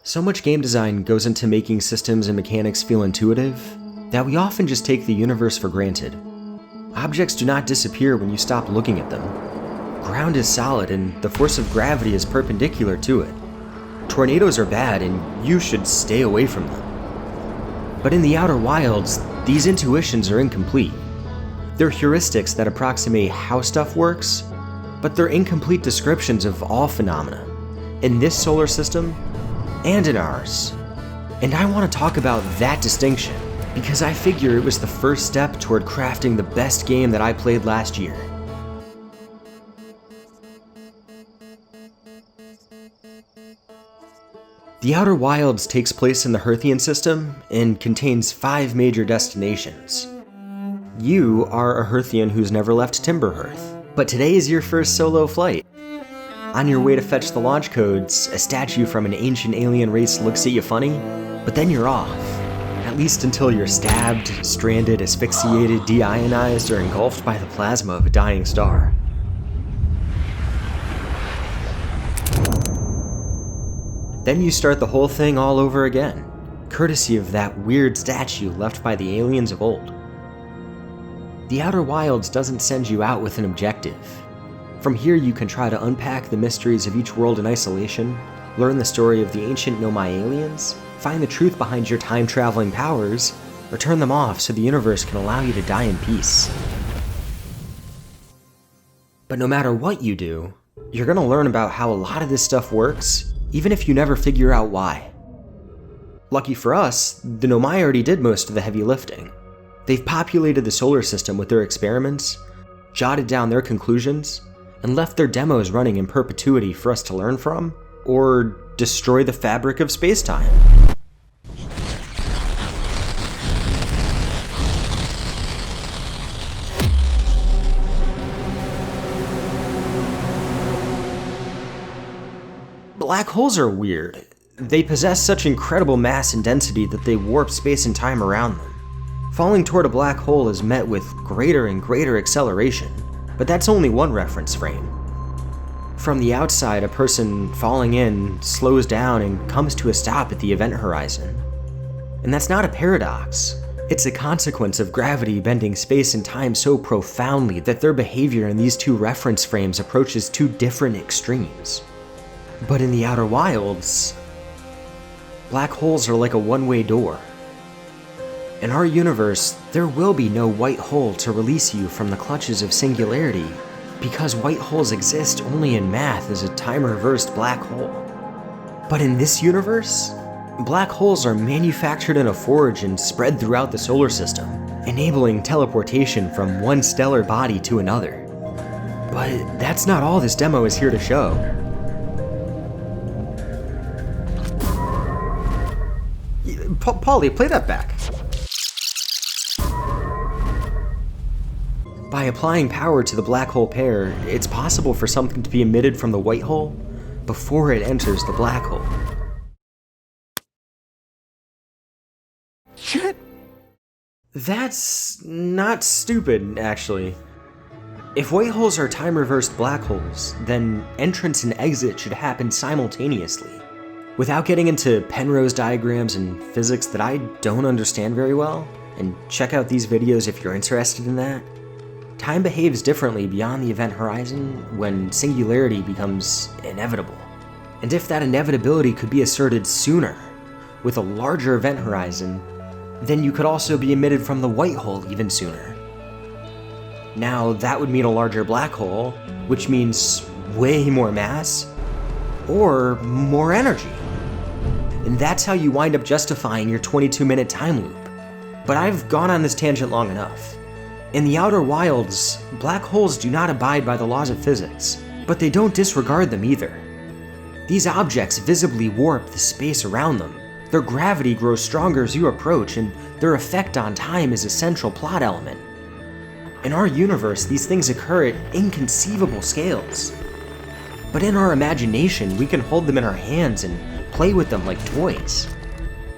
So much game design goes into making systems and mechanics feel intuitive that we often just take the universe for granted. Objects do not disappear when you stop looking at them. Ground is solid and the force of gravity is perpendicular to it. Tornadoes are bad and you should stay away from them. But in the outer wilds, these intuitions are incomplete. They're heuristics that approximate how stuff works, but they're incomplete descriptions of all phenomena, in this solar system and in ours. And I want to talk about that distinction, because I figure it was the first step toward crafting the best game that I played last year. The Outer Wilds takes place in the Hearthian system and contains 5 major destinations. You are a Hearthian who's never left Timberhearth, but today is your first solo flight. On your way to fetch the launch codes, a statue from an ancient alien race looks at you funny, but then you're off. At least until you're stabbed, stranded, asphyxiated, deionized, or engulfed by the plasma of a dying star. Then you start the whole thing all over again, courtesy of that weird statue left by the aliens of old. The Outer Wilds doesn't send you out with an objective. From here you can try to unpack the mysteries of each world in isolation, learn the story of the ancient Nomai aliens, find the truth behind your time-traveling powers, or turn them off so the universe can allow you to die in peace. But no matter what you do, you're gonna learn about how a lot of this stuff works, even if you never figure out why. Lucky for us, the Nomai already did most of the heavy lifting. They've populated the solar system with their experiments, jotted down their conclusions, and left their demos running in perpetuity for us to learn from, or destroy the fabric of space-time. Black holes are weird. They possess such incredible mass and density that they warp space and time around them. Falling toward a black hole is met with greater and greater acceleration, but that's only one reference frame. From the outside, a person falling in slows down and comes to a stop at the event horizon. And that's not a paradox. It's a consequence of gravity bending space and time so profoundly that their behavior in these 2 reference frames approaches 2 different extremes. But in the Outer Wilds, black holes are like a one-way door. In our universe, there will be no white hole to release you from the clutches of singularity, because white holes exist only in math as a time-reversed black hole. But in this universe, black holes are manufactured in a forge and spread throughout the solar system, enabling teleportation from one stellar body to another. But that's not all this demo is here to show. Paulie, play that back. By applying power to the black hole pair, it's possible for something to be emitted from the white hole before it enters the black hole. Shit! That's not stupid, actually. If white holes are time-reversed black holes, then entrance and exit should happen simultaneously. Without getting into Penrose diagrams and physics that I don't understand very well, and check out these videos if you're interested in that, time behaves differently beyond the event horizon when singularity becomes inevitable. And if that inevitability could be asserted sooner, with a larger event horizon, then you could also be emitted from the white hole even sooner. Now, that would mean a larger black hole, which means way more mass, or more energy. And that's how you wind up justifying your 22-minute time loop. But I've gone on this tangent long enough. In the Outer Wilds, black holes do not abide by the laws of physics, but they don't disregard them either. These objects visibly warp the space around them. Their gravity grows stronger as you approach, and their effect on time is a central plot element. In our universe, these things occur at inconceivable scales. But in our imagination, we can hold them in our hands and play with them like toys.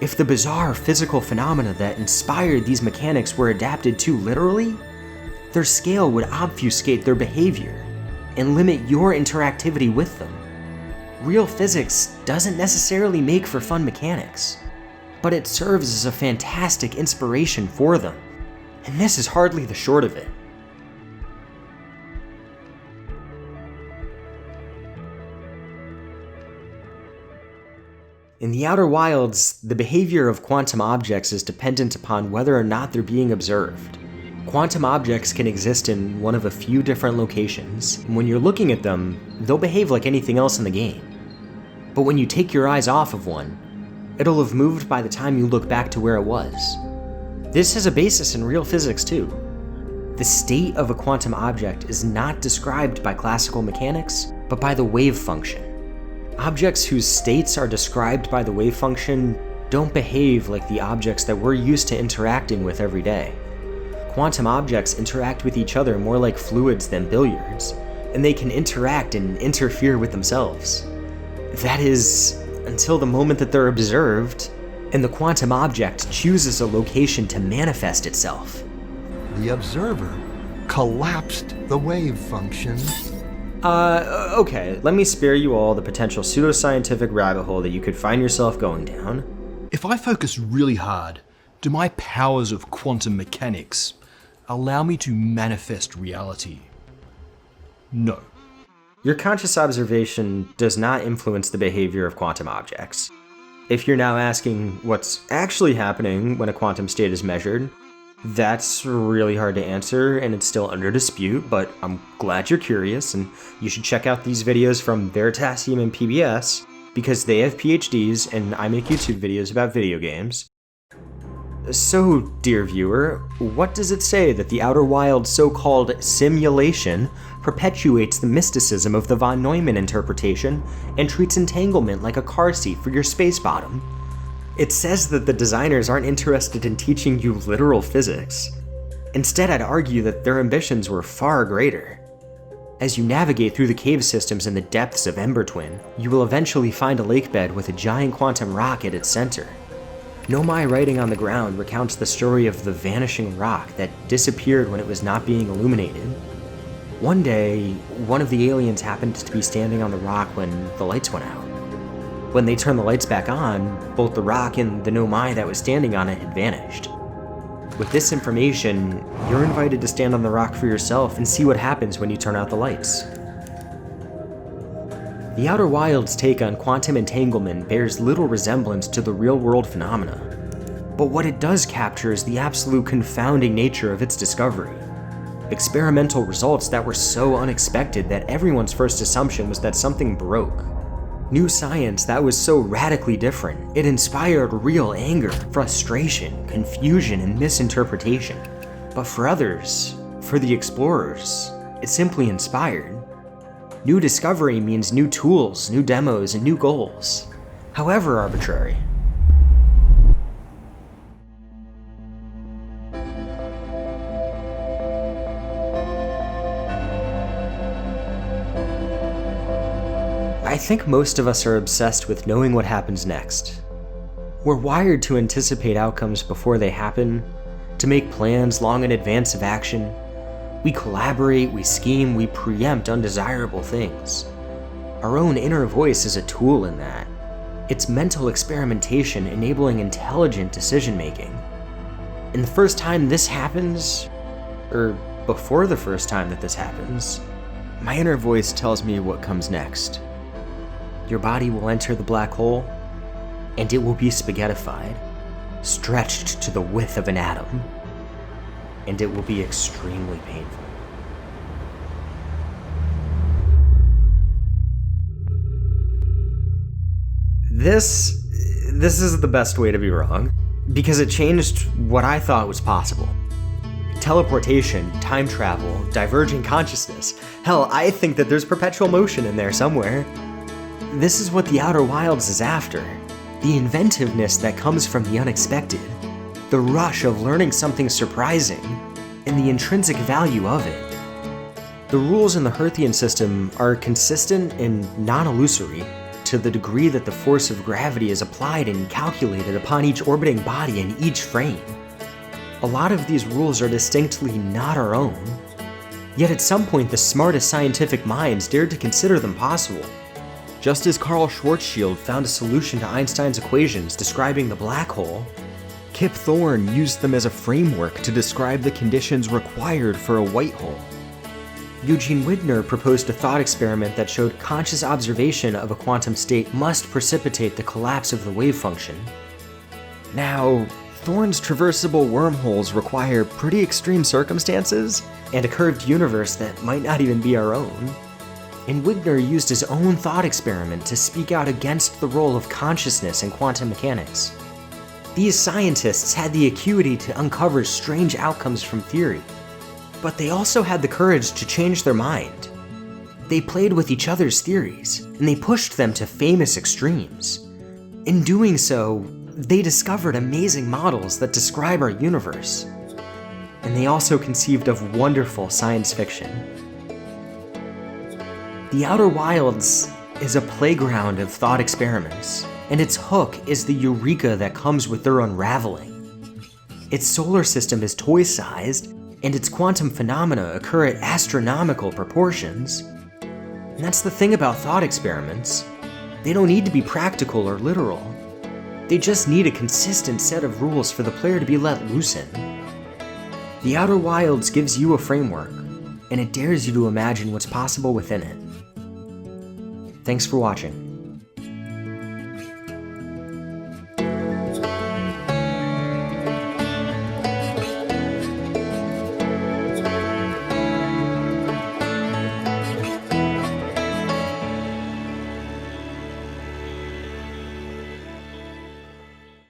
If the bizarre physical phenomena that inspired these mechanics were adapted too literally, their scale would obfuscate their behavior and limit your interactivity with them. Real physics doesn't necessarily make for fun mechanics, but it serves as a fantastic inspiration for them, and this is hardly the short of it. In the Outer Wilds, the behavior of quantum objects is dependent upon whether or not they're being observed. Quantum objects can exist in one of a few different locations, and when you're looking at them, they'll behave like anything else in the game. But when you take your eyes off of one, it'll have moved by the time you look back to where it was. This has a basis in real physics too. The state of a quantum object is not described by classical mechanics, but by the wave function. Objects whose states are described by the wave function don't behave like the objects that we're used to interacting with every day. Quantum objects interact with each other more like fluids than billiards, and they can interact and interfere with themselves. That is, until the moment that they're observed, and the quantum object chooses a location to manifest itself. The observer collapsed the wave function. Okay, let me spare you all the potential pseudoscientific rabbit hole that you could find yourself going down. If I focus really hard, do my powers of quantum mechanics allow me to manifest reality? No. Your conscious observation does not influence the behavior of quantum objects. If you're now asking what's actually happening when a quantum state is measured, that's really hard to answer and it's still under dispute, but I'm glad you're curious and you should check out these videos from Veritasium and PBS because they have PhDs and I make YouTube videos about video games. So, dear viewer, what does it say that the Outer Wilds' so-called simulation perpetuates the mysticism of the von Neumann interpretation and treats entanglement like a car seat for your space bottom? It says that the designers aren't interested in teaching you literal physics. Instead, I'd argue that their ambitions were far greater. As you navigate through the cave systems in the depths of Ember Twin, you will eventually find a lake bed with a giant quantum rock at its center. Nomai writing on the ground recounts the story of the vanishing rock that disappeared when it was not being illuminated. One day, one of the aliens happened to be standing on the rock when the lights went out. When they turned the lights back on, both the rock and the Nomai that was standing on it had vanished. With this information, you're invited to stand on the rock for yourself and see what happens when you turn out the lights. The Outer Wilds' take on quantum entanglement bears little resemblance to the real-world phenomena, but what it does capture is the absolute confounding nature of its discovery. Experimental results that were so unexpected that everyone's first assumption was that something broke. New science that was so radically different, it inspired real anger, frustration, confusion, and misinterpretation. But for others, for the explorers, it simply inspired. New discovery means new tools, new demos, and new goals, however arbitrary. I think most of us are obsessed with knowing what happens next. We're wired to anticipate outcomes before they happen, to make plans long in advance of action. We collaborate, we scheme, we preempt undesirable things. Our own inner voice is a tool in that. It's mental experimentation enabling intelligent decision-making. And the first time this happens, or before the first time that this happens, my inner voice tells me what comes next. Your body will enter the black hole, and it will be spaghettified, stretched to the width of an atom, and it will be extremely painful. This is the best way to be wrong, because it changed what I thought was possible. Teleportation, time travel, diverging consciousness. Hell, I think that there's perpetual motion in there somewhere. This is what the Outer Wilds is after. The inventiveness that comes from the unexpected. The rush of learning something surprising, and the intrinsic value of it. The rules in the Herthian system are consistent and non-illusory to the degree that the force of gravity is applied and calculated upon each orbiting body in each frame. A lot of these rules are distinctly not our own, yet at some point the smartest scientific minds dared to consider them possible. Just as Karl Schwarzschild found a solution to Einstein's equations describing the black hole, Kip Thorne used them as a framework to describe the conditions required for a white hole. Eugene Wigner proposed a thought experiment that showed conscious observation of a quantum state must precipitate the collapse of the wave function. Now, Thorne's traversable wormholes require pretty extreme circumstances and a curved universe that might not even be our own. And Wigner used his own thought experiment to speak out against the role of consciousness in quantum mechanics. These scientists had the acuity to uncover strange outcomes from theory, but they also had the courage to change their mind. They played with each other's theories, and they pushed them to famous extremes. In doing so, they discovered amazing models that describe our universe. And they also conceived of wonderful science fiction. The Outer Wilds is a playground of thought experiments, and its hook is the eureka that comes with their unraveling. Its solar system is toy-sized, and its quantum phenomena occur at astronomical proportions. And that's the thing about thought experiments. They don't need to be practical or literal. They just need a consistent set of rules for the player to be let loose in. The Outer Wilds gives you a framework, and it dares you to imagine what's possible within it. Thanks for watching.